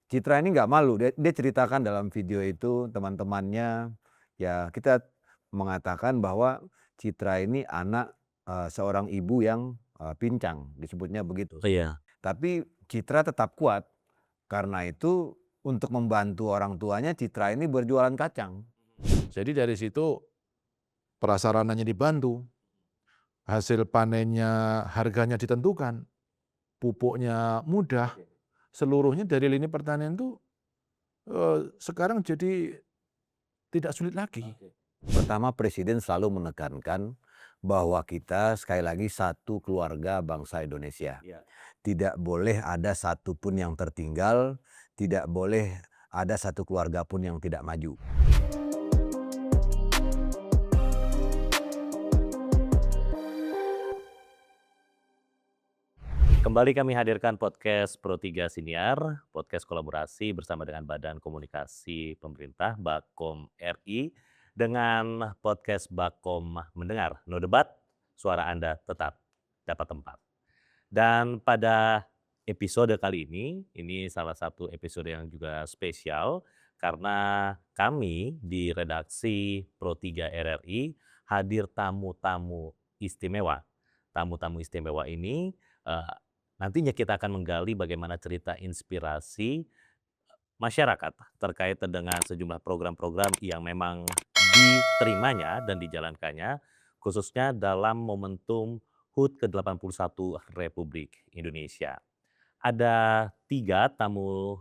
Citra ini nggak malu, dia ceritakan dalam video itu teman-temannya, ya kita mengatakan bahwa Citra ini anak, seorang ibu yang, pincang, disebutnya begitu. Iya. Tapi Citra tetap kuat, karena itu untuk membantu orang tuanya Citra ini berjualan kacang. Jadi dari situ prasarananya dibantu, hasil panennya harganya ditentukan, pupuknya mudah, seluruhnya dari lini pertanian itu, sekarang jadi tidak sulit lagi. Pertama Presiden selalu menekankan bahwa kita sekali lagi satu keluarga bangsa Indonesia. Iya. Tidak boleh ada satu pun yang tertinggal, tidak boleh ada satu keluarga pun yang tidak maju. Kembali kami hadirkan podcast Pro3 Siniar, podcast kolaborasi bersama dengan Badan Komunikasi Pemerintah Bakom RI dengan podcast Bakom Mendengar. No debat, suara Anda tetap dapat tempat. Dan pada episode kali ini salah satu episode yang juga spesial karena kami di redaksi Pro3 RRI hadir tamu-tamu istimewa. Tamu-tamu istimewa ini nantinya kita akan menggali bagaimana cerita inspirasi masyarakat terkait dengan sejumlah program-program yang memang diterimanya dan dijalankannya khususnya dalam momentum HUT ke-81 Republik Indonesia. Ada 3 tamu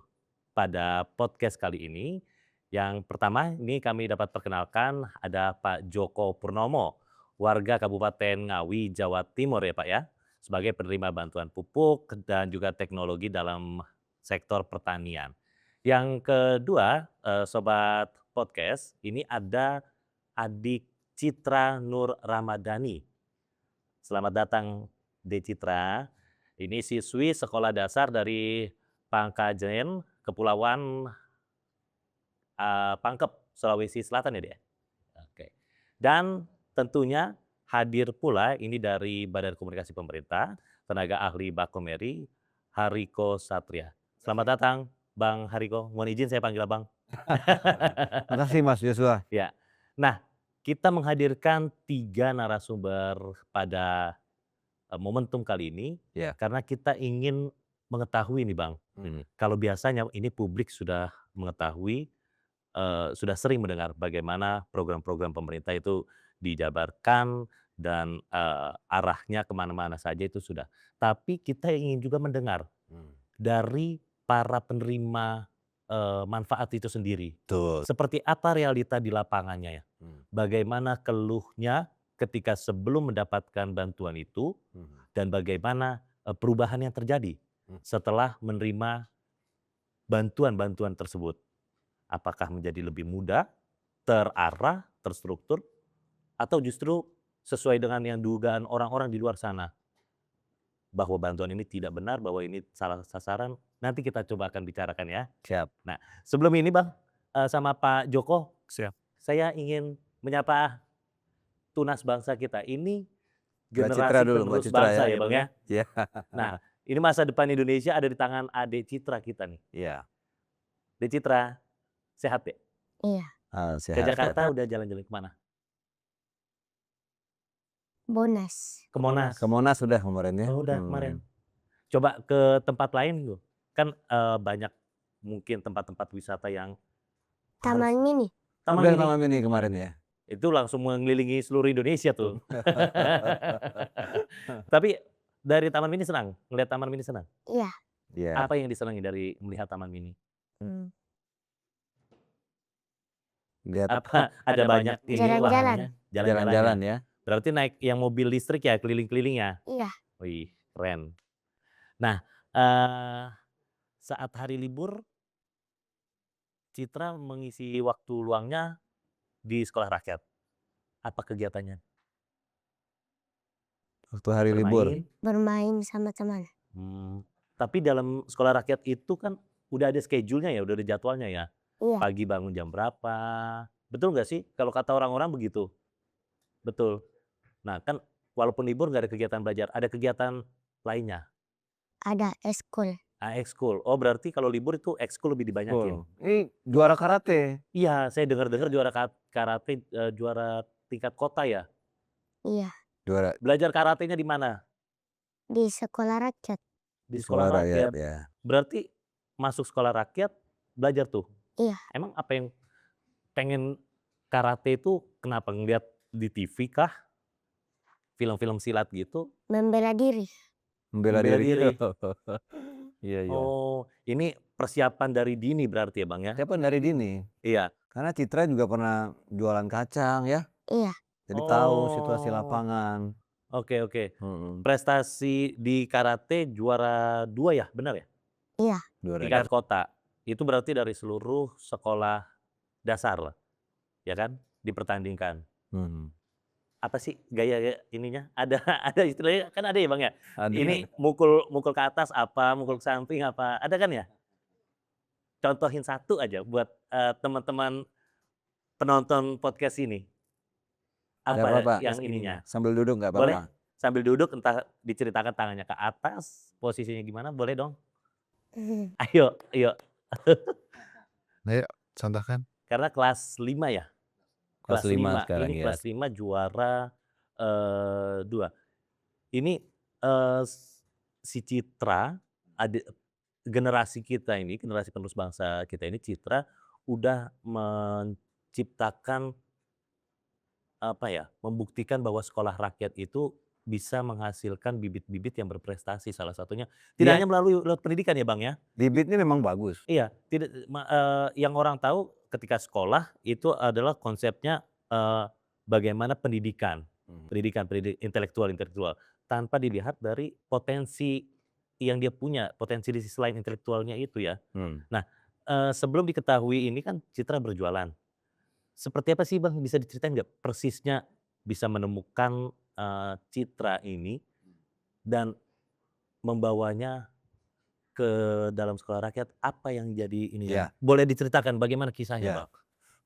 pada podcast kali ini. Yang pertama ini kami dapat perkenalkan ada Pak Joko Purnomo, warga Kabupaten Ngawi, Jawa Timur ya Pak ya, sebagai penerima bantuan pupuk dan juga teknologi dalam sektor pertanian. Yang kedua, Sobat Podcast, ini ada adik Citra Nur Ramadhani. Selamat datang, Dek Citra. Ini siswi sekolah dasar dari Pangkajen, Kepulauan Pangkep, Sulawesi Selatan ya, Dek? Oke. Dan tentunya hadir pula ini dari Badan Komunikasi Pemerintah, tenaga ahli Bakomeri, Hariko Satria. Selamat datang, Bang Hariko. Mohon izin saya panggil Abang. Makasih Mas Joshua. Ya. Nah, kita menghadirkan 3 narasumber pada momentum kali ini Ya. karena kita ingin mengetahui nih Bang. Kalau biasanya ini publik sudah mengetahui, sudah sering mendengar bagaimana program-program pemerintah itu dijabarkan dan arahnya kemana-mana saja itu sudah. Tapi kita ingin juga mendengar dari para penerima manfaat itu sendiri. Betul. Seperti apa realita di lapangannya ya? Bagaimana keluhnya ketika sebelum mendapatkan bantuan itu dan bagaimana perubahan yang terjadi setelah menerima bantuan-bantuan tersebut. Apakah menjadi lebih mudah, terarah, terstruktur, atau justru sesuai dengan yang dugaan orang-orang di luar sana? Bahwa bantuan ini tidak benar, bahwa ini salah sasaran, nanti kita coba akan bicarakan ya. Siap. Nah, sebelum ini Bang, sama Pak Joko, Siap. saya ingin menyapa tunas bangsa kita. Ini Mbak Citra generasi dulu, Mbak penerus Citra bangsa ya. ya Bang ya. Iya. Nah, ini masa depan Indonesia ada di tangan Adik Citra kita nih. Iya. Dek Citra, sehat ya? Iya, Ke Sehat. Jakarta udah jalan-jalan kemana? Monas. Ke Monas. Ke Monas sudah kemarin ya. Oh, udah kemarin. Coba ke tempat lain yuk. Kan banyak mungkin tempat-tempat wisata yang Taman Mini. Udah Taman Mini kemarin ya. Itu langsung mengelilingi seluruh Indonesia tuh. Tapi dari Taman Mini senang? Ngelihat Taman Mini senang? Iya. Iya. Apa yang disenangi dari melihat Taman Mini? Lihat Apa ada banyak ini Jalan-jalan. wahananya? jalan-jalan ya. Berarti naik yang mobil listrik ya keliling-keliling ya? Iya. Wih, keren. Nah, saat hari libur Citra mengisi waktu luangnya di sekolah rakyat. Apa kegiatannya? Waktu hari libur. Bermain? Bermain sama teman. Tapi dalam sekolah rakyat itu kan udah ada schedule-nya ya, udah ada jadwalnya ya? Iya. Pagi bangun jam berapa? Betul nggak sih? Kalau kata orang-orang begitu? Betul. Nah kan walaupun libur nggak ada kegiatan belajar, ada kegiatan lainnya? Ada eskul. ekskul. Oh berarti kalau libur itu ekskul lebih dibanyakin? Betul. Ini juara karate. Iya, saya dengar-dengar juara karate, juara tingkat kota ya? Iya, Juara Belajar karatenya di mana? di sekolah rakyat. Di sekolah sekolah rakyat rakyat. ya. Berarti masuk sekolah rakyat, belajar tuh? Iya. Emang apa yang pengen karate itu kenapa? Ngeliat di TV kah? Film-film silat gitu? Membela diri. Membela Membela diri. diri. Iya, iya. Oh, ini persiapan dari dini berarti ya, Bang, ya? Siapa dari dini? Iya. Karena Citra juga pernah jualan kacang ya. Iya, Jadi tahu situasi Oh, lapangan. oke oke. Mhm. Prestasi di karate juara 2 ya, benar ya? iya, Juara Tingkat kota. Itu berarti dari seluruh sekolah dasar lah, ya kan? Dipertandingkan. Mhm. Apa sih gaya ininya? Ada ada istilahnya kan ada ya, Bang, ya? Ada. Ini mukul mukul ke atas apa, mukul ke samping apa, ada kan ya? Contohin satu aja buat, teman-teman penonton podcast ini. Nggak Apa apa-apa, yang ininya? sambil duduk nggak Boleh? apa-apa. Sambil duduk entah diceritakan tangannya ke atas, posisinya gimana, boleh dong? Ayo ayo. Ayo, contohkan. Karena kelas 5 ya? Kelas 5 sekarang Ini ya. kelas 5 juara, 2. Ini, si Citra, generasi kita ini, generasi penerus bangsa kita ini, Citra udah menciptakan, apa ya, membuktikan bahwa sekolah rakyat itu bisa menghasilkan bibit-bibit yang berprestasi salah satunya. Tidak Iya. hanya melalui lewat pendidikan ya, Bang, ya? Bibitnya memang bagus. Iya, tidak yang orang tahu ketika sekolah itu adalah konsepnya, bagaimana pendidikan, Mhm. pendidikan intelektual tanpa dilihat dari potensi yang dia punya, potensi di sisi lain intelektualnya itu ya. Mhm. Nah, sebelum diketahui ini kan Citra berjualan. Seperti apa sih, Bang, bisa diceritain nggak persisnya bisa menemukan, Citra ini dan membawanya ke dalam sekolah rakyat, apa yang jadi ininya? Iya. Boleh diceritakan bagaimana kisahnya, Iya. Bang?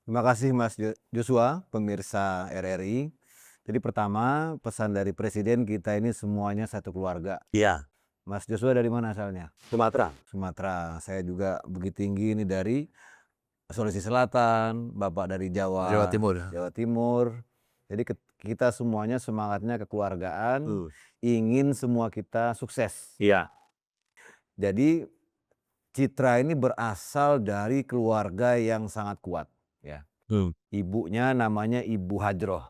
Terima kasih Mas Joshua, pemirsa RRI. Jadi pertama, pesan dari presiden kita ini semuanya satu keluarga. Iya. Mas Joshua dari mana asalnya? Sumatera. Sumatera. Saya juga Bukit Tinggi ini dari Sulawesi Selatan, Bapak dari Jawa Timur. Jawa Timur. Jadi kita semuanya semangatnya kekeluargaan, ingin semua kita sukses. Iya. Jadi Citra ini berasal dari keluarga yang sangat kuat, ya. Ibunya namanya Ibu Hajroh.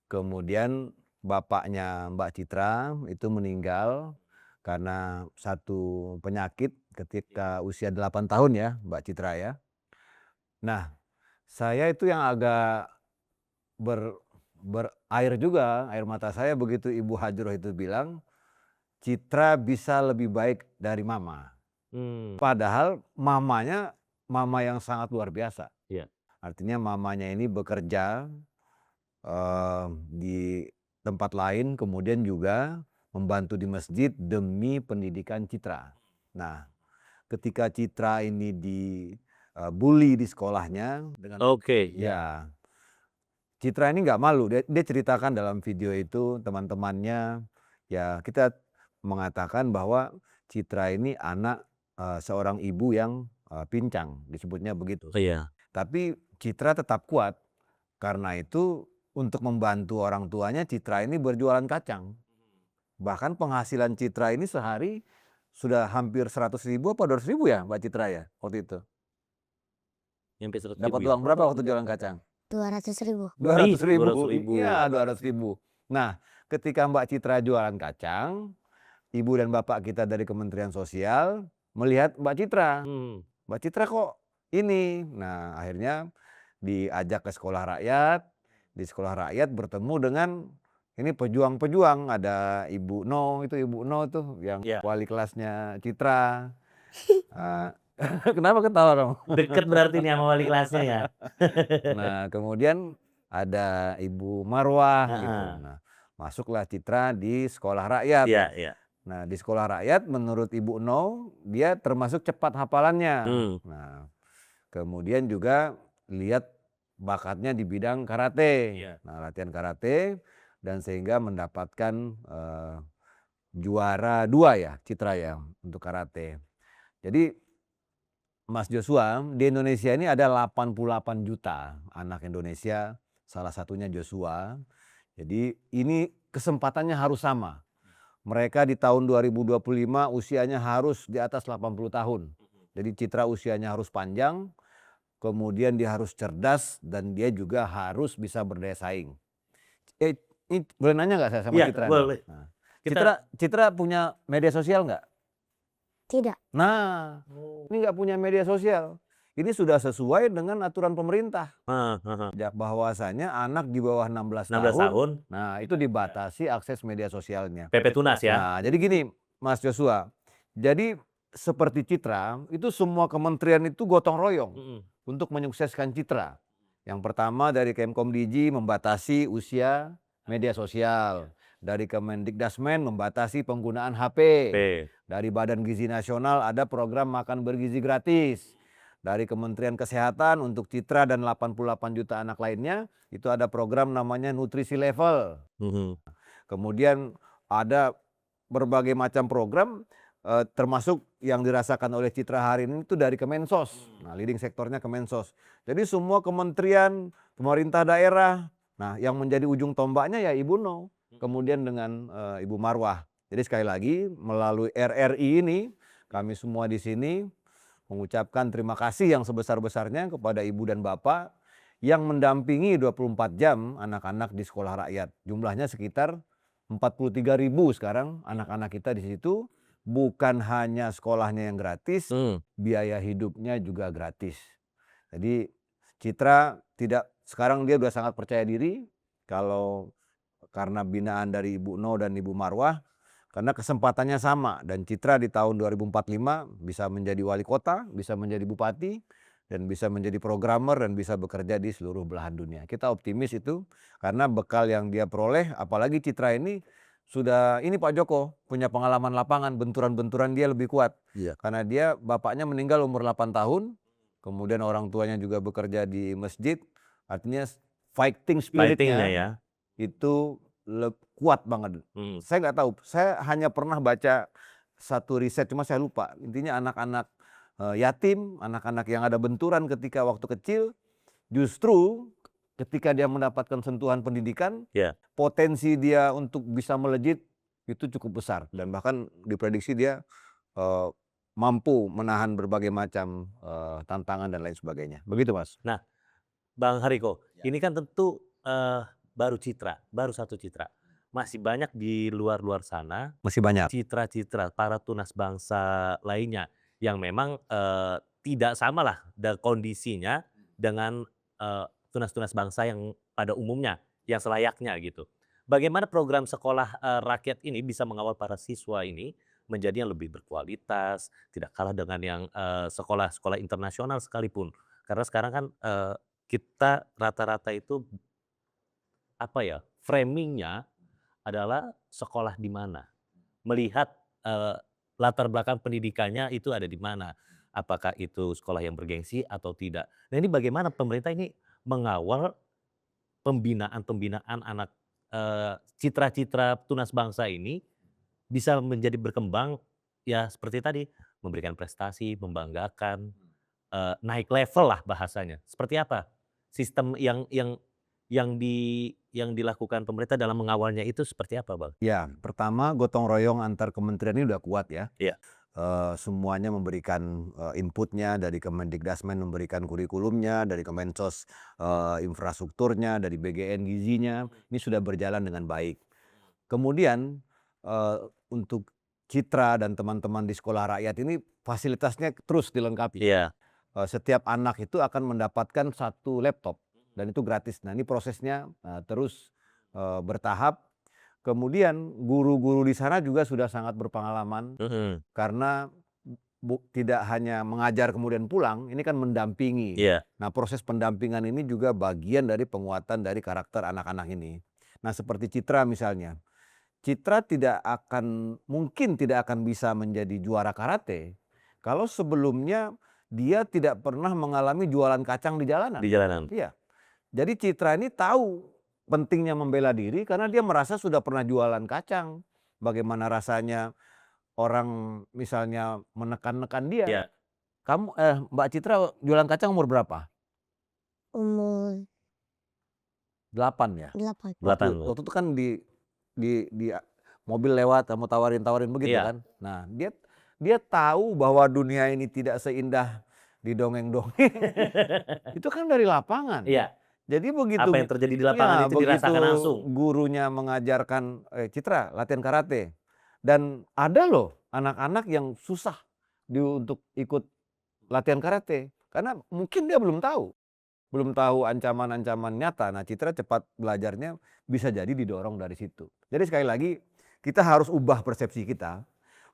Kemudian bapaknya Mbak Citra itu meninggal karena satu penyakit ketika usia 8 tahun ya, Mbak Citra ya. Nah, saya itu yang agak berair juga, air mata saya begitu Ibu Hajroh itu bilang, Citra bisa lebih baik dari mama. Padahal mamanya mama yang sangat luar biasa. Iya. Artinya mamanya ini bekerja di tempat lain, kemudian juga membantu di masjid demi pendidikan Citra. Nah, ketika Citra ini dibully di sekolahnya dengan Oke, ya, Citra ini nggak malu. Dia ceritakan dalam video itu teman-temannya, ya kita mengatakan bahwa Citra ini anak seorang ibu yang pincang, disebutnya begitu. Iya. Tapi Citra tetap kuat. Karena itu untuk membantu orang tuanya, Citra ini berjualan kacang. Bahkan penghasilan Citra ini sehari sudah hampir 100.000 apa 200.000 ya Mbak Citra ya waktu itu? Nyampe 100.000 Dapat ya? uang berapa waktu jualan kacang? 200.000. 200.000. 200.000. Iya, 200.000. Nah, ketika Mbak Citra jualan kacang, ibu dan bapak kita dari Kementerian Sosial melihat Mbak Citra. Mbak Citra kok ini? Nah, akhirnya diajak ke sekolah rakyat. Di sekolah rakyat bertemu dengan ini pejuang-pejuang. Ada Ibu No, itu Ibu No tuh yang Iya. wali kelasnya Citra. Kenapa ketawa dong? Deket berarti nih sama wali kelasnya ya? Nah, kemudian ada Ibu Marwah gitu. Heeh. Nah, masuklah Citra di sekolah rakyat. Iya iya. Nah, di sekolah rakyat menurut Ibu No, dia termasuk cepat hafalannya. Nah, kemudian juga lihat bakatnya di bidang karate. Iya. Nah, latihan karate dan sehingga mendapatkan juara 2 ya Citra ya untuk karate. Jadi Mas Joshua, di Indonesia ini ada 88 juta anak Indonesia, salah satunya Joshua. Jadi ini kesempatannya harus sama. Mereka di tahun 2025 usianya harus di atas 80 tahun. Jadi Citra usianya harus panjang, kemudian dia harus cerdas dan dia juga harus bisa berdaya saing. Ini boleh nanya nggak saya sama Iya, Citra? boleh. Nah, Kita Citra punya media sosial nggak? Tidak. Nah, Oh. ini nggak punya media sosial. Ini sudah sesuai dengan aturan pemerintah. Heeh. Bahwasanya anak di bawah 16 16 tahun, tahun, nah itu dibatasi akses media sosialnya. PP Tunas ya. Nah, jadi gini Mas Joshua, jadi seperti Citra, itu semua kementerian itu gotong royong Mhm. untuk menyukseskan Citra. Yang pertama dari Kemkomdiji membatasi usia media sosial. Dari Kemendikdasmen membatasi penggunaan HP. P. Dari Badan Gizi Nasional ada program makan bergizi gratis. Dari Kementerian Kesehatan untuk Citra dan 88 juta anak lainnya, itu ada program namanya nutrisi level. Mhm. Kemudian ada berbagai macam program termasuk yang dirasakan oleh Citra hari ini itu dari Kemensos. Nah, leading sektornya Kemensos. Jadi semua kementerian, pemerintah daerah, nah yang menjadi ujung tombaknya ya Ibu No, kemudian dengan Ibu Marwah. Jadi sekali lagi melalui RRI ini kami semua di sini mengucapkan terima kasih yang sebesar-besarnya kepada Ibu dan Bapak yang mendampingi 24 jam anak-anak di sekolah rakyat. Jumlahnya sekitar 43.000 sekarang anak-anak kita di situ. Bukan hanya sekolahnya yang gratis, biaya hidupnya juga gratis. Jadi Citra sekarang dia udah sangat percaya diri kalau karena binaan dari Ibu No dan Ibu Marwah, karena kesempatannya sama dan Citra di tahun 2045 bisa menjadi wali kota, bisa menjadi bupati, dan bisa menjadi programmer dan bisa bekerja di seluruh belahan dunia. Kita optimis itu karena bekal yang dia peroleh, apalagi Citra ini sudah ini Pak Joko punya pengalaman lapangan, benturan-benturan dia lebih kuat. Iya. Karena dia bapaknya meninggal umur 8 tahun, kemudian orang tuanya juga bekerja di masjid, artinya fighting Fightingnya spiritnya ya. itu kuat banget. Saya nggak tahu, saya hanya pernah baca satu riset, cuma saya lupa. Intinya anak-anak yatim, anak-anak yang ada benturan ketika waktu kecil, justru ketika dia mendapatkan sentuhan pendidikan, Ya. potensi dia untuk bisa melejit itu cukup besar. Dan bahkan diprediksi dia mampu menahan berbagai macam tantangan dan lain sebagainya. Begitu Mas. Nah, Bang Hariko, ini kan tentu baru Citra, baru satu Citra. Masih banyak di luar-luar sana Masih banyak. citra-citra para tunas bangsa lainnya yang memang tidak samalah kondisinya dengan tunas-tunas bangsa yang pada umumnya, yang selayaknya gitu. Bagaimana program sekolah rakyat ini bisa mengawal para siswa ini menjadi yang lebih berkualitas, tidak kalah dengan yang sekolah-sekolah internasional sekalipun. Karena sekarang kan kita rata-rata itu framingnya adalah sekolah di mana, melihat latar belakang pendidikannya itu ada di mana, apakah itu sekolah yang bergengsi atau tidak. Nah ini bagaimana pemerintah ini mengawal pembinaan anak citra-citra tunas bangsa ini bisa menjadi berkembang ya seperti tadi, memberikan prestasi, membanggakan, naik level lah bahasanya. Seperti apa sistem yang dilakukan pemerintah dalam mengawalnya itu seperti apa, Bang? Ya, pertama gotong royong antar kementerian ini udah kuat ya. Iya. Semuanya memberikan inputnya, dari Kemendikdasmen memberikan kurikulumnya, dari Kemensos infrastrukturnya, dari BGN gizinya, ini sudah berjalan dengan baik. Kemudian untuk Citra dan teman-teman di sekolah rakyat ini fasilitasnya terus dilengkapi. Iya. Setiap anak itu akan mendapatkan 1 laptop dan itu gratis. Nah ini prosesnya terus bertahap. Kemudian guru-guru di sana juga sudah sangat berpengalaman karena tidak hanya mengajar kemudian pulang, ini kan mendampingi. Iya. Nah proses pendampingan ini juga bagian dari penguatan dari karakter anak-anak ini. Nah seperti Citra misalnya, Citra mungkin tidak akan bisa menjadi juara karate kalau sebelumnya dia tidak pernah mengalami jualan kacang di jalanan. Di jalanan. Iya. Jadi Citra ini tahu pentingnya membela diri karena dia merasa sudah pernah jualan kacang. bagaimana rasanya orang misalnya menekan-nekan dia. Iya. Kamu Mbak Citra jualan kacang umur berapa? Umur 8 ya? 8. Delapan. Waktu itu kan di mobil lewat kamu tawarin-tawarin begitu Iya. kan. Nah, dia tahu bahwa dunia ini tidak seindah di dongeng-dongeng. Itu kan dari lapangan. Iya. Jadi begitu Apa yang terjadi di lapangan itu dirasakan begitu langsung. gurunya mengajarkan, Citra latihan karate. Dan ada loh anak-anak yang susah untuk ikut latihan karate. Karena mungkin dia belum tahu ancaman-ancaman nyata. Nah, Citra cepat belajarnya bisa jadi didorong dari situ. Jadi sekali lagi kita harus ubah persepsi kita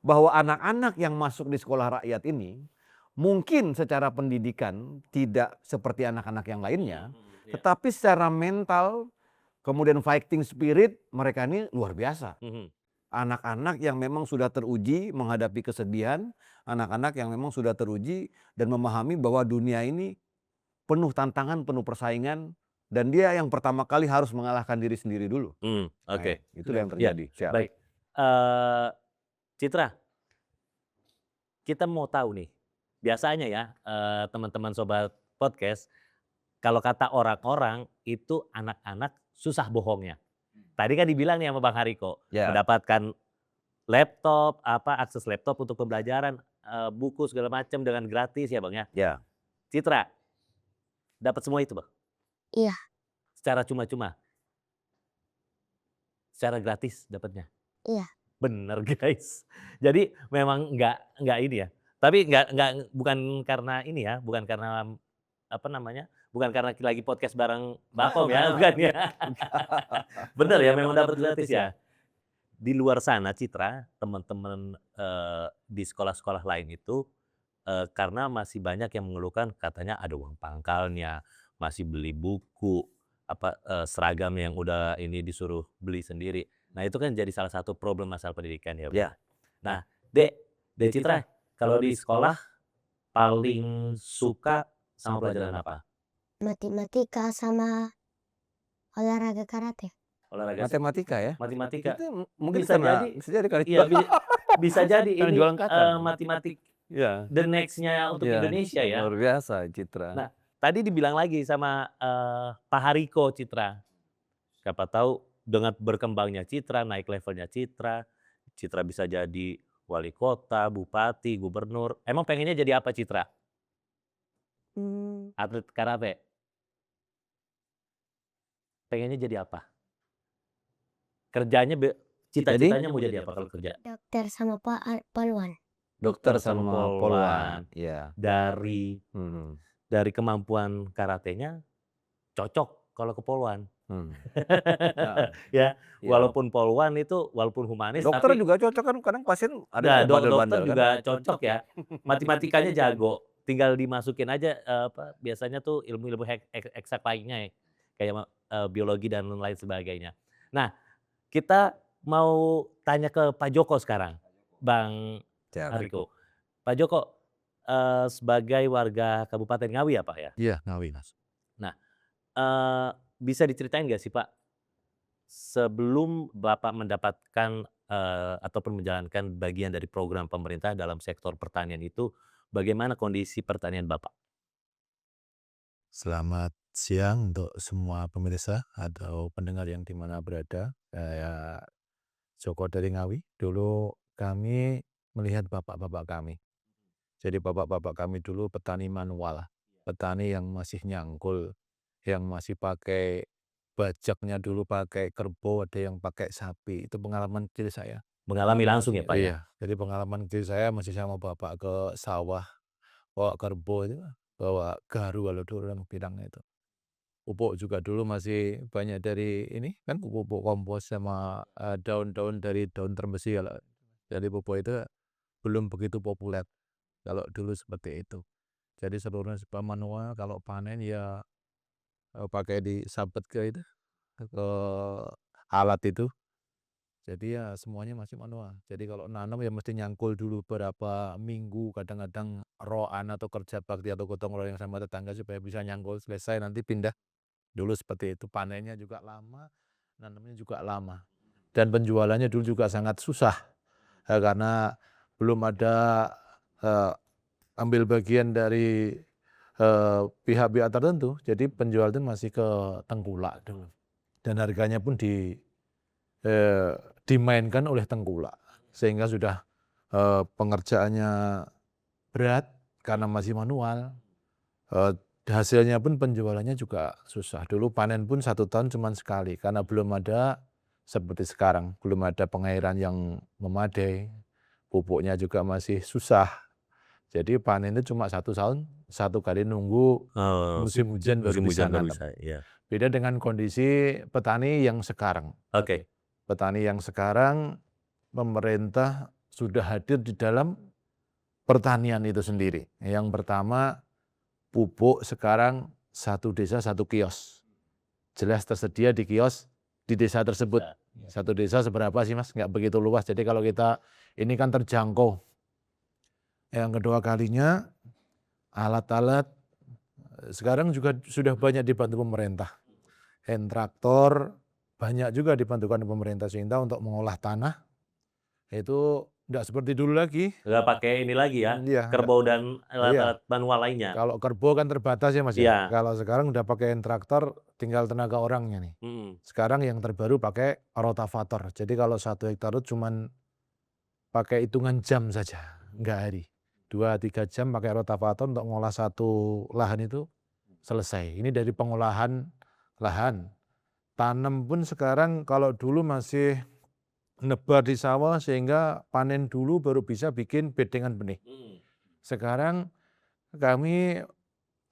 bahwa anak-anak yang masuk di sekolah rakyat ini mungkin secara pendidikan tidak seperti anak-anak yang lainnya, Iya. tetapi secara mental kemudian fighting spirit mereka ini luar biasa. Anak-anak yang memang sudah teruji menghadapi kesedihan, anak-anak yang memang sudah teruji dan memahami bahwa dunia ini penuh tantangan, penuh persaingan, dan dia yang pertama kali harus mengalahkan diri sendiri dulu. Oke. Nah, itulah yang Ya, terjadi. Siap. baik. Citra, kita mau tahu nih, biasanya ya teman-teman sobat podcast, kalau kata orang-orang itu anak-anak susah bohongnya. Tadi kan dibilang nih sama Bang Hariko, Ya. mendapatkan laptop, akses laptop untuk pembelajaran, buku segala macam dengan gratis ya Bang ya. Ya. Citra, dapat semua itu Bang? Iya. Secara cuma-cuma? Secara gratis dapatnya? Iya. Bener guys. Jadi memang nggak ini ya. Tapi bukan karena ini ya, bukan karena bukan karena lagi podcast bareng Bakom ya, bukan ya. Bener ya, memang dapat gratis ya. Di luar sana Citra, teman-teman di sekolah-sekolah lain itu karena masih banyak yang mengeluhkan katanya ada uang pangkalnya, masih beli buku, seragam yang udah ini disuruh beli sendiri. Nah itu kan jadi salah satu problem masalah pendidikan ya. Ya. Nah Dek Citra, kalau di sekolah paling suka sama pelajaran apa? Matematika sama olahraga karate. Olahraga Matematika ya? matematika. Itu mungkin Bisa bisa jadi kali. Iya, bisa jadi Karena ini jualan kacang. matematik Ya. the next-nya untuk Ya, Indonesia ya. luar biasa Citra. Nah, tadi dibilang lagi sama Pak Hariko Citra. Siapa tahu dengan berkembangnya Citra, naik levelnya Citra, Citra bisa jadi wali kota, bupati, gubernur. Emang pengennya jadi apa Citra? Atlet karate. Pengennya jadi apa? Kerjanya cita-citanya mau jadi apa kalau kerja? Dokter sama polwan. Dokter sama sama polwan. polwan. Ya. Dari Hmm. kemampuan karatenya cocok kalau ke polwan. Ya. Ya, walaupun polwan itu walaupun humanis Dokter tapi juga cocok kan, kadang pasien nah, ada dokter bandel-bandel kan. juga cocok ya. Matematikanya jago, tinggal dimasukin aja biasanya tuh ilmu-ilmu eksak lainnya ya, kayak biologi dan lain sebagainya. Nah, kita mau tanya ke Pak Joko sekarang, Bang Siap. Hariko. Pak Joko, sebagai warga Kabupaten Ngawi ya Pak ya? Iya, Ngawi Mas. Bisa diceritain nggak sih Pak, sebelum Bapak mendapatkan ataupun menjalankan bagian dari program pemerintah dalam sektor pertanian itu, bagaimana kondisi pertanian Bapak? Selamat siang untuk semua pemirsa atau pendengar yang di mana berada. Saya Joko dari Ngawi. Dulu kami melihat bapak-bapak kami. Jadi bapak-bapak kami dulu petani manual, petani yang masih nyangkul, yang masih pakai bajaknya dulu pakai kerbau, ada yang pakai sapi. Itu pengalaman kecil saya. Mengalami langsung ya Pak ya? Iya, jadi pengalaman kecil saya masih sama bapak ke sawah, bawa kerbau itu, bawa garu kalau dulu orang bilangnya itu. Pupuk juga dulu masih banyak dari ini kan pupuk kompos sama daun-daun dari daun termesi kalau jadi pupuk itu belum begitu populer kalau dulu seperti itu. Jadi seluruhnya serba manual, kalau panen ya pakai disabet ke itu ke alat itu. Jadi ya semuanya masih manual. Jadi kalau nanam ya mesti nyangkul dulu berapa minggu, kadang-kadang roan atau kerja bakti atau gotong royong sama tetangga supaya bisa nyangkul selesai nanti pindah. Dulu seperti itu, panennya juga lama, nanamnya juga lama. dan penjualannya dulu juga sangat susah, karena belum ada ambil bagian dari pihak-pihak tertentu, jadi penjual itu masih ke tengkulak dulu. Dan harganya pun dimainkan oleh tengkulak, sehingga sudah pengerjaannya berat karena masih manual. Hasilnya pun penjualannya juga susah. Dulu panen pun 1 tahun cuma sekali, karena belum ada seperti sekarang, belum ada pengairan yang memadai, pupuknya juga masih susah. Jadi panen itu cuma 1 tahun, 1 kali nunggu musim hujan baru Musim bisa hujan baru nanam. bisa, iya. Beda dengan kondisi petani yang sekarang. Oke. Petani yang sekarang, pemerintah sudah hadir di dalam pertanian itu sendiri. Yang pertama, pupuk sekarang 1 desa 1 kios. Jelas tersedia di kios di desa tersebut. 1 desa seberapa sih Mas? Nggak begitu luas. Jadi kalau kita ini kan terjangkau. Yang kedua kalinya, alat-alat sekarang juga sudah banyak dibantu pemerintah. Hand traktor banyak juga dibantukan pemerintah, sehingga untuk mengolah tanah itu enggak seperti dulu lagi. Nggak pakai ini lagi ya, Iya, kerbau dan iya. alat-alat manual lainnya. Kalau kerbau kan terbatas ya Mas ya. Iya. Kalau sekarang udah pakai hand traktor, tinggal tenaga orangnya nih. Sekarang yang terbaru pakai rotavator. Jadi kalau 1 hektar itu cuman pakai hitungan jam saja, enggak hari. 2-3 jam pakai rotavator untuk ngolah 1 lahan itu selesai. Ini dari pengolahan lahan. Tanam pun sekarang kalau dulu masih nebar di sawah sehingga panen dulu baru bisa bikin bedengan benih. Sekarang kami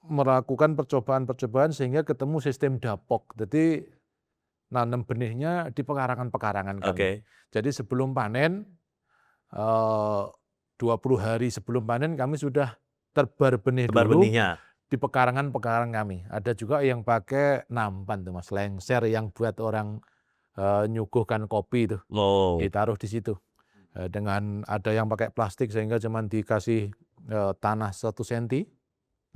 melakukan percobaan-percobaan sehingga ketemu sistem dapok. Jadi nanam benihnya di pekarangan-pekarangan kami. Oke. Jadi sebelum panen, 20 hari sebelum panen kami sudah tebar benih Tebar dulu benihnya. di pekarangan-pekarangan kami. Ada juga yang pakai nampan tuh Mas, lengser yang buat orang nyuguhkan kopi itu, Oh. ditaruh di situ. Dengan ada yang pakai plastik sehingga cuman dikasih tanah 1 senti,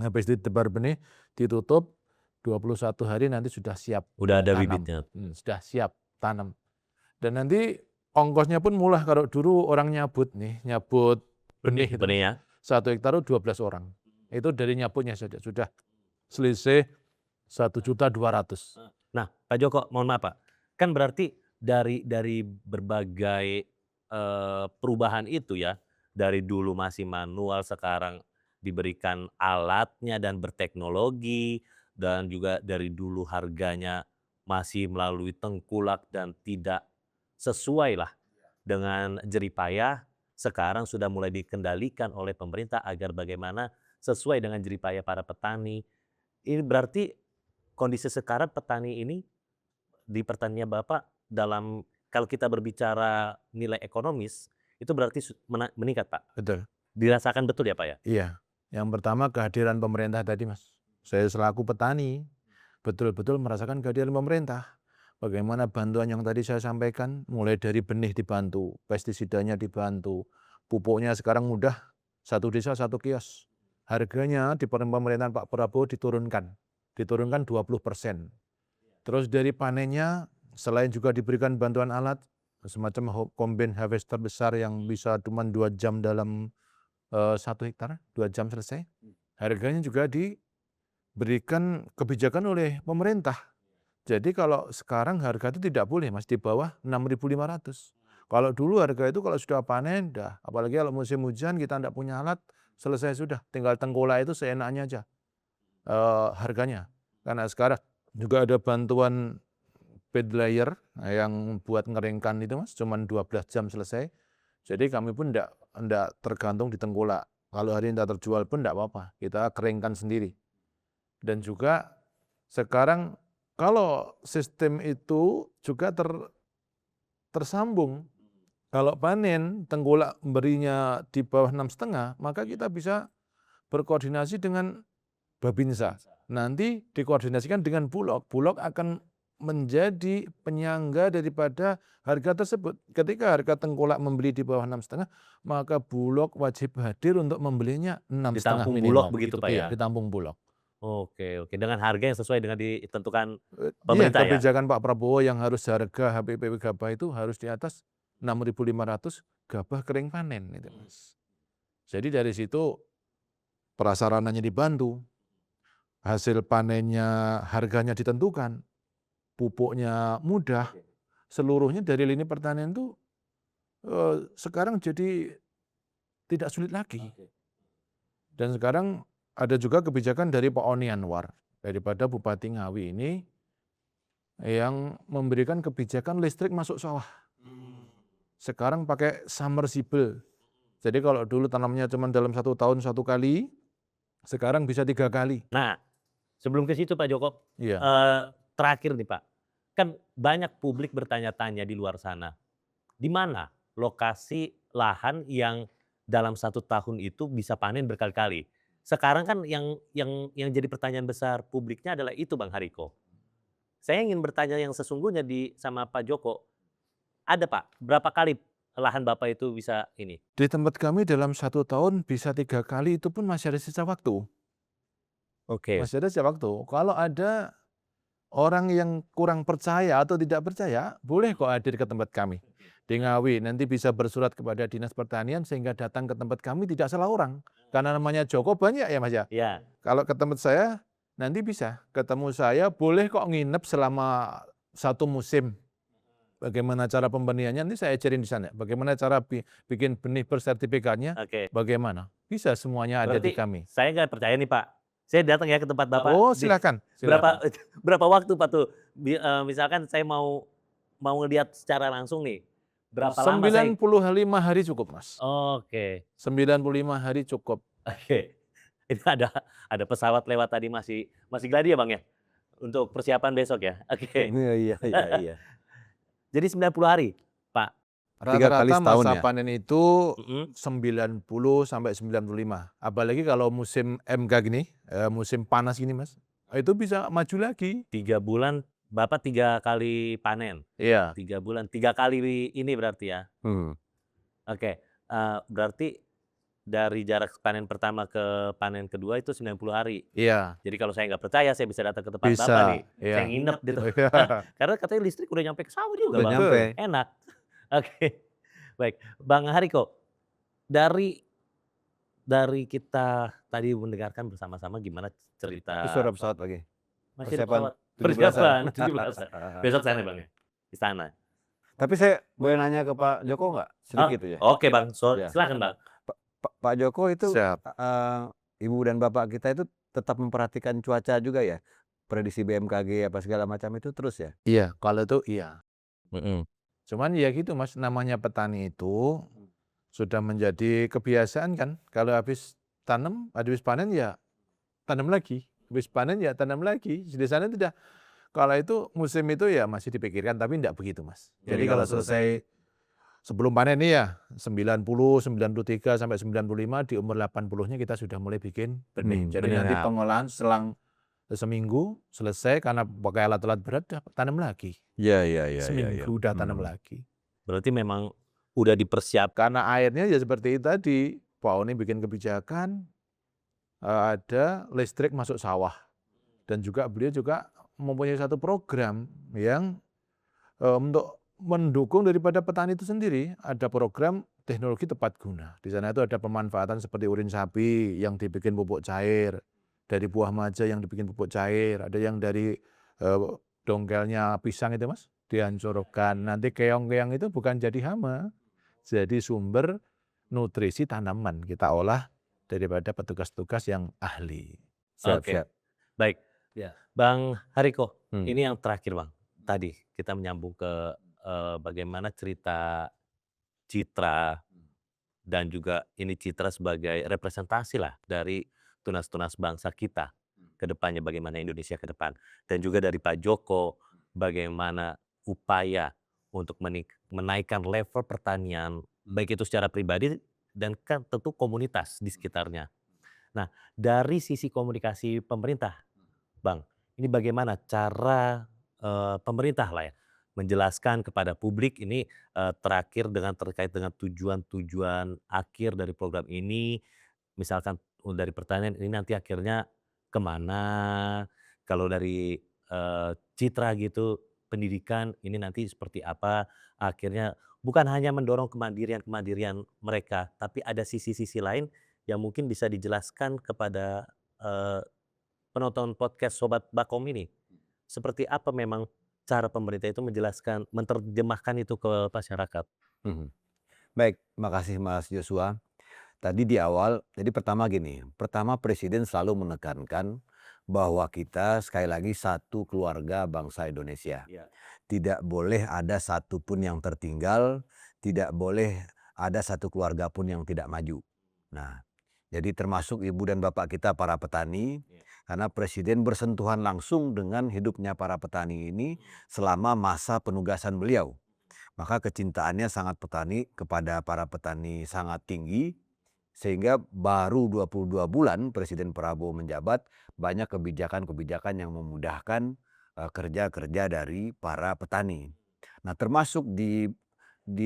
habis ditebar benih, ditutup, 21 hari nanti sudah siap Udah ada tanam. bibitnya. Sudah siap tanam. Dan nanti ongkosnya pun murah. Kalau dulu orang nyabut benih itu, Benihnya. 1 hektar itu 12 orang. Itu dari nyabutnya saja sudah selisih 1.200.000. Nah, Pak Joko, mohon maaf Pak, kan berarti dari berbagai perubahan itu ya, dari dulu masih manual, sekarang diberikan alatnya dan berteknologi, dan juga dari dulu harganya masih melalui tengkulak dan tidak sesuai lah dengan jeripayah, sekarang sudah mulai dikendalikan oleh pemerintah agar bagaimana sesuai dengan jeripayah para petani. Ini berarti kondisi sekarang petani ini di pertanian Bapak dalam, kalau kita berbicara nilai ekonomis, itu berarti meningkat Pak? Betul. Dirasakan betul ya Pak ya? Iya. Yang pertama kehadiran pemerintah tadi Mas. Saya selaku petani betul-betul merasakan kehadiran pemerintah. Bagaimana bantuan yang tadi saya sampaikan, mulai dari benih dibantu, pestisidanya dibantu, pupuknya sekarang mudah, 1 desa 1 kios. Harganya di pemerintahan Pak Prabowo diturunkan 20%. Terus dari panennya, selain juga diberikan bantuan alat, semacam combine harvester besar yang bisa cuma 2 jam dalam 1 hektar, 2 jam selesai. Harganya juga diberikan kebijakan oleh pemerintah. Jadi kalau sekarang harga itu tidak boleh Mas di bawah 6.500. Kalau dulu harga itu kalau sudah panen, apalagi kalau musim hujan kita tidak punya alat, selesai sudah, tinggal tengkulak itu seenaknya aja harganya. Karena sekarang juga ada bantuan bed layer yang buat ngeringkan itu Mas, cuma 12 jam selesai. Jadi kami pun tidak tergantung di tengkulak. Kalau hari ini tidak terjual pun tidak apa-apa, kita keringkan sendiri. Dan juga sekarang kalau sistem itu juga tersambung. Kalau panen tengkulak berinya di bawah 6,5, maka kita bisa berkoordinasi dengan Babinsa. Nanti dikoordinasikan dengan Bulog. Bulog akan menjadi penyangga daripada harga tersebut. Ketika harga tengkulak membeli di bawah 6,5, maka Bulog wajib hadir untuk membelinya 6,5 Ditampung minimal. Bulog begitu Pak ya? Iya, ditampung Bulog. Oke, dengan harga yang sesuai dengan ditentukan Iya, pemerintah ya? kebijakan Pak Prabowo yang harus harga HPP gabah itu harus di atas 6.500 gabah kering panen itu, Mas. Jadi dari situ prasarananya dibantu, hasil panennya harganya ditentukan, pupuknya mudah, seluruhnya dari lini pertanian itu, sekarang jadi tidak sulit lagi. Dan sekarang ada juga kebijakan dari Pak Oni Anwar, daripada Bupati Ngawi ini, yang memberikan kebijakan listrik masuk sawah. Sekarang pakai submersible. Jadi kalau dulu tanamnya cuma dalam 1 tahun 1 kali, sekarang bisa 3 kali. Nah, sebelum ke situ Pak Joko, Iya. terakhir nih Pak, kan banyak publik bertanya-tanya di luar sana, di mana lokasi lahan yang dalam 1 tahun itu bisa panen berkali-kali? Sekarang kan yang jadi pertanyaan besar publiknya adalah itu Bang Hariko. Saya ingin bertanya yang sesungguhnya sama Pak Joko, ada Pak, berapa kali lahan Bapak itu bisa ini? Di tempat kami dalam 1 tahun bisa 3 kali, itu pun masih ada sisa waktu. Oke. Masih ada sisa waktu. Kalau ada orang yang kurang percaya atau tidak percaya, boleh kok hadir ke tempat kami di Ngawi. Nanti bisa bersurat kepada Dinas Pertanian sehingga datang ke tempat kami tidak salah orang. Karena namanya Joko banyak ya Mas ya. Ya, Kalau ke tempat saya nanti bisa ketemu saya, boleh kok nginep selama 1 musim. Bagaimana cara pembenihannya nanti saya ajarin di sana. Bagaimana cara bikin benih bersertifikatnya, oke. bagaimana. Bisa semuanya ada di Berarti kami. saya nggak percaya nih Pak. Saya datang ya ke tempat Bapak Oh di silakan, berapa silakan. berapa waktu Pak tuh? Misalkan saya mau ngelihat secara langsung nih, berapa lama saya 95 hari cukup Mas. oke, 95 hari cukup. oke. Itu ada pesawat lewat tadi masih gladi ya Bang ya? Untuk persiapan besok ya? Oke. Iya. Jadi 90 hari, Pak? 3 kali Rata-rata setahun masa ya? panen itu Mhm. 90 sampai 95. Apalagi kalau musim MK gini, musim panas gini Mas, itu bisa maju lagi. 3 bulan Bapak 3 kali panen? Iya. 3 bulan, 3 kali ini berarti ya? Hmm. Oke, berarti dari jarak panen pertama ke panen kedua itu 90 hari. Iya. Jadi kalau saya nggak percaya, saya bisa datang ke tempat Bisa, Bapak nih, iya. saya nginep gitu. Iya. Karena katanya listrik udah nyampe ke sawah juga Udah Bang, nyampe. enak. Oke, baik. Bang Hariko, dari kita tadi mendengarkan bersama-sama gimana cerita Itu suara pesawat lagi. masih ada Persiapan pesawat. 17-an. Persiapan 17-an. Besok sana Bang ya, di sana. Tapi saya boleh nanya ke Pak Joko nggak? Sedikit ya. Oke Bang, Ya. silakan Bang. Pak Joko itu, Siap. Ibu dan Bapak kita itu tetap memperhatikan cuaca juga ya? Prediksi BMKG apa segala macam itu terus ya? Iya, kalau itu iya. Mhm. Cuman ya gitu Mas, namanya petani itu sudah menjadi kebiasaan kan, kalau habis tanam, habis panen ya tanam lagi, habis panen ya tanam lagi. Di sana tidak. Kalau itu musim itu ya masih dipikirkan, tapi tidak begitu Mas. Jadi kalau selesai sebelum panen nih ya 90, 93 sampai 95, di umur 80-nya kita sudah mulai bikin benih. Jadi benih nanti ya. pengolahan selang seminggu selesai karena pakai alat-alat berat udah tanam lagi. Iya. Seminggu udah tanam lagi. Berarti memang udah dipersiapkan. Karena airnya ya seperti itu tadi, Pak Oni bikin kebijakan, ada listrik masuk sawah. Dan juga beliau juga mempunyai satu program yang untuk mendukung daripada petani itu sendiri. Ada program teknologi tepat guna. Di sana itu ada pemanfaatan seperti urin sapi yang dibikin pupuk cair, dari buah maja yang dibikin pupuk cair, ada yang dari dongkelnya pisang itu Mas, dihancurkan. Nanti keong-keong itu bukan jadi hama, jadi sumber nutrisi tanaman kita olah daripada petugas-petugas yang ahli. Oke. Baik. Ya. Bang Hariko, Hmm. ini yang terakhir Bang. Tadi kita menyambung ke bagaimana cerita Citra dan juga ini Citra sebagai representasi lah dari tunas-tunas bangsa kita ke depannya, bagaimana Indonesia ke depan. Dan juga dari Pak Joko, bagaimana upaya untuk menaikkan level pertanian, baik itu secara pribadi dan kan tentu komunitas di sekitarnya. Nah, dari sisi komunikasi pemerintah, Bang, ini bagaimana cara pemerintah lah ya menjelaskan kepada publik ini terakhir terkait dengan tujuan-tujuan akhir dari program ini, misalkan dari pertanian ini nanti akhirnya kemana, kalau dari, Citra gitu, pendidikan ini nanti seperti apa, akhirnya bukan hanya mendorong kemandirian-kemandirian mereka, tapi ada sisi-sisi lain yang mungkin bisa dijelaskan kepada, eee, penonton podcast Sobat Bakom ini. Seperti apa memang cara pemerintah itu menjelaskan, menerjemahkan itu ke masyarakat? Mhm. Baik, makasih Mas Joshua. Tadi di awal, jadi pertama gini, pertama Presiden selalu menekankan bahwa kita sekali lagi satu keluarga bangsa Indonesia. Iya. Tidak boleh ada satu pun yang tertinggal, tidak boleh ada satu keluarga pun yang tidak maju. Nah, jadi termasuk ibu dan bapak kita para petani, Iya. karena Presiden bersentuhan langsung dengan hidupnya para petani ini selama masa penugasan beliau. Maka kecintaannya sangat petani kepada para petani sangat tinggi, sehingga baru 22 bulan Presiden Prabowo menjabat, banyak kebijakan-kebijakan yang memudahkan kerja-kerja dari para petani. Nah, termasuk di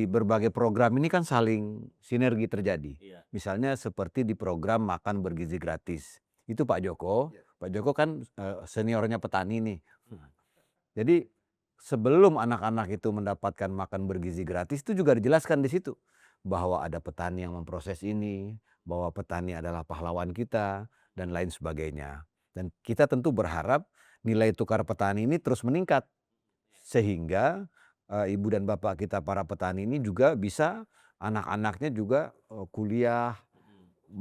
berbagai program ini kan saling sinergi terjadi. Iya. Misalnya seperti di program makan bergizi gratis. Itu Pak Joko. Pak Joko kan seniornya petani nih. Jadi sebelum anak-anak itu mendapatkan makan bergizi gratis itu juga dijelaskan di situ bahwa ada petani yang memproses ini, bahwa petani adalah pahlawan kita dan lain sebagainya. Dan kita tentu berharap nilai tukar petani ini terus meningkat sehingga ibu dan bapak kita para petani ini juga bisa anak-anaknya juga kuliah.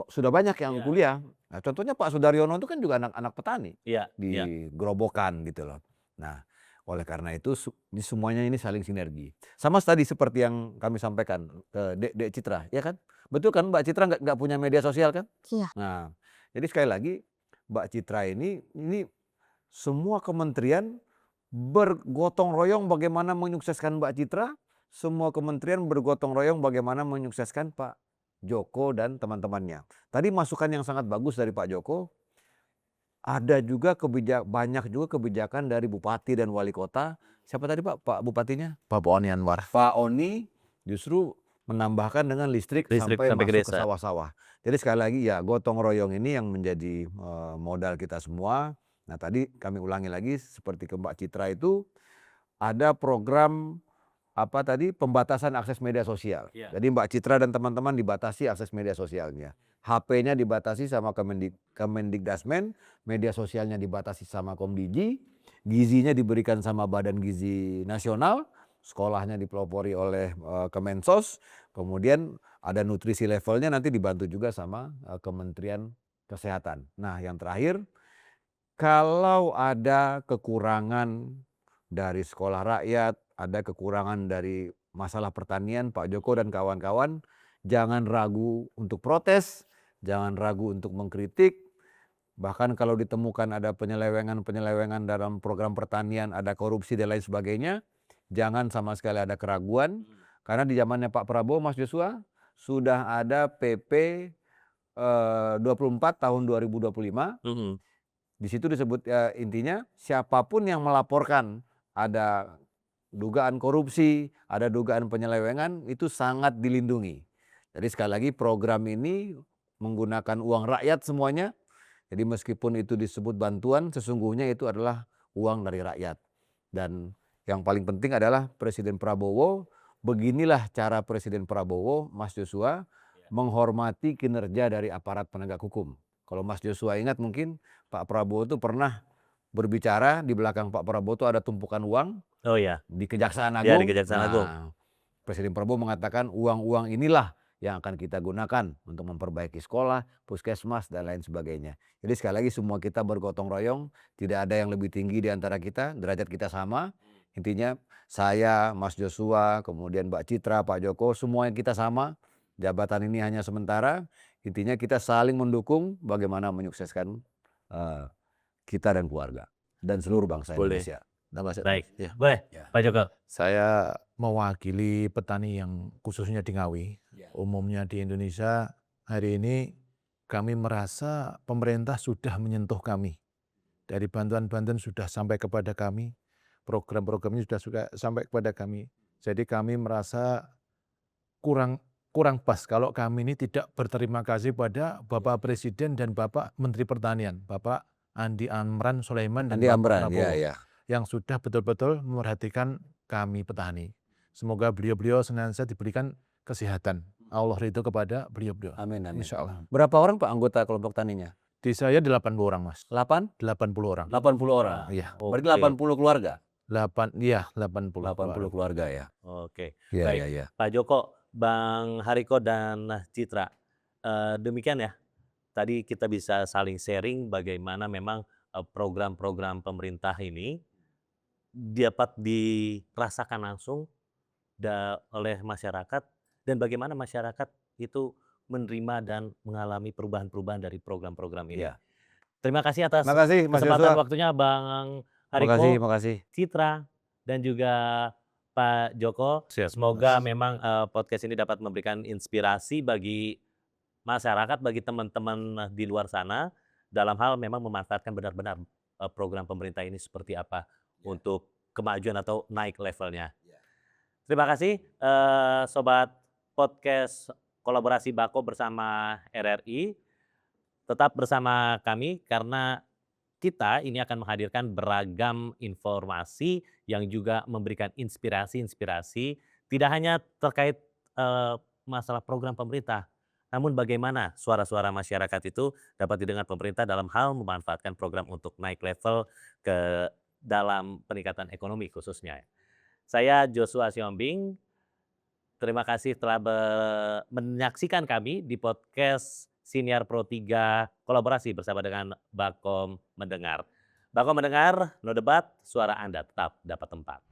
Sudah banyak yang Iya. kuliah. Nah, contohnya Pak Sudaryono itu kan juga anak-anak petani Iya, iya. di Gerobokan gitu loh. Nah, oleh karena itu ini semuanya ini saling sinergi. Sama tadi seperti yang kami sampaikan ke Dek Citra, ya kan? Betul kan Mbak Citra nggak punya media sosial kan? Iya. Nah, jadi sekali lagi Mbak Citra ini semua kementerian bergotong royong bagaimana menyukseskan Mbak Citra, semua kementerian bergotong royong bagaimana menyukseskan Pak Joko dan teman-temannya. Tadi masukan yang sangat bagus dari Pak Joko, ada juga banyak juga kebijakan dari bupati dan wali kota. Siapa tadi Pak Bupatinya? Bapak Oni Anwar. Pak Oni justru menambahkan dengan listrik Listrik sampai sampai ke masuk ke desa. sawah-sawah. Jadi sekali lagi ya gotong royong ini yang menjadi modal kita semua. Nah, tadi kami ulangi lagi seperti ke Mbak Citra itu ada program apa tadi pembatasan akses media sosial. Iya. Jadi Mbak Citra dan teman-teman dibatasi akses media sosialnya. HP-nya dibatasi sama Kemendikdasmen, media sosialnya dibatasi sama Komdigi, gizinya diberikan sama Badan Gizi Nasional, sekolahnya dipelopori oleh Kemensos, kemudian ada nutrisi levelnya nanti dibantu juga sama Kementerian Kesehatan. Nah, yang terakhir, kalau ada kekurangan dari sekolah rakyat, ada kekurangan dari masalah pertanian, Pak Joko dan kawan-kawan jangan ragu untuk protes, jangan ragu untuk mengkritik. Bahkan kalau ditemukan ada penyelewengan-penyelewengan dalam program pertanian, ada korupsi dan lain sebagainya, jangan sama sekali ada keraguan. Karena di zamannya Pak Prabowo, Mas Joshua, sudah ada PP 24 tahun 2025. Mhm. Di situ disebut intinya siapapun yang melaporkan ada dugaan korupsi, ada dugaan penyelewengan itu sangat dilindungi. Jadi sekali lagi program ini menggunakan uang rakyat semuanya. Jadi meskipun itu disebut bantuan, sesungguhnya itu adalah uang dari rakyat. Dan yang paling penting adalah Presiden Prabowo, beginilah cara Presiden Prabowo, Mas Joshua, menghormati kinerja dari aparat penegak hukum. Kalau Mas Joshua ingat mungkin Pak Prabowo itu pernah berbicara di belakang Pak Prabowo itu ada tumpukan uang Oh ya. di Kejaksaan Ya, di Agung. Kejaksaan Agung. Presiden Prabowo mengatakan uang-uang inilah yang akan kita gunakan untuk memperbaiki sekolah, puskesmas, dan lain sebagainya. Jadi sekali lagi semua kita bergotong royong, tidak ada yang lebih tinggi di antara kita, derajat kita sama. Intinya saya, Mas Joshua, kemudian Mbak Citra, Pak Joko, semuanya kita sama. Jabatan ini hanya sementara, intinya kita saling mendukung bagaimana menyukseskan kita dan keluarga dan seluruh bangsa Boleh. Indonesia. Nama saya. Baik. Ya. Boleh, Ya. Pak Joko. Saya mewakili petani yang khususnya di Ngawi. Umumnya di Indonesia hari ini kami merasa pemerintah sudah menyentuh kami. Dari bantuan-bantuan sudah sampai kepada kami, program-programnya sudah sampai kepada kami. Jadi kami merasa kurang pas kalau kami ini tidak berterima kasih pada Bapak Presiden dan Bapak Menteri Pertanian, Bapak Andi Amran Sulaiman dan Andi Bapak Amran, Prabowo, ya. yang sudah betul-betul memperhatikan kami petani. Semoga beliau-beliau senantiasa diberikan kesehatan. Allah ridho kepada beliau-beliau. Amin, amin. Insya Allah. Berapa orang Pak anggota kelompok taninya? Di saya 80 orang, Mas. 8? 80 orang. 80 orang. Iya. Berarti Oke. 80 keluarga? 80 80 keluarga ya. Oke. Iya, Baik. iya, iya. Pak Joko, Bang Hariko dan Citra, demikian ya. Tadi kita bisa saling sharing bagaimana memang program-program pemerintah ini dapat dirasakan langsung oleh masyarakat dan bagaimana masyarakat itu menerima dan mengalami perubahan-perubahan dari program-program ini. Iya. Terima kasih atas Makasih Mas kesempatan Joshua. waktunya Bang Makasih, Hariko, makasih. Citra, dan juga Pak Joko. Siap, Semoga Mas. memang podcast ini dapat memberikan inspirasi bagi masyarakat, bagi teman-teman di luar sana dalam hal memang memanfaatkan benar-benar program pemerintah ini seperti apa untuk kemajuan atau naik levelnya. Terima kasih Sobat Podcast Kolaborasi Bako bersama RRI. Tetap bersama kami karena kita ini akan menghadirkan beragam informasi yang juga memberikan inspirasi-inspirasi tidak hanya terkait masalah program pemerintah, namun bagaimana suara-suara masyarakat itu dapat didengar pemerintah dalam hal memanfaatkan program untuk naik level ke dalam peningkatan ekonomi khususnya. Saya Joshua Siombing, terima kasih telah menyaksikan kami di podcast Siniar Pro 3 kolaborasi bersama dengan Bakom Mendengar. Bakom Mendengar, no debat, suara Anda tetap dapat tempat.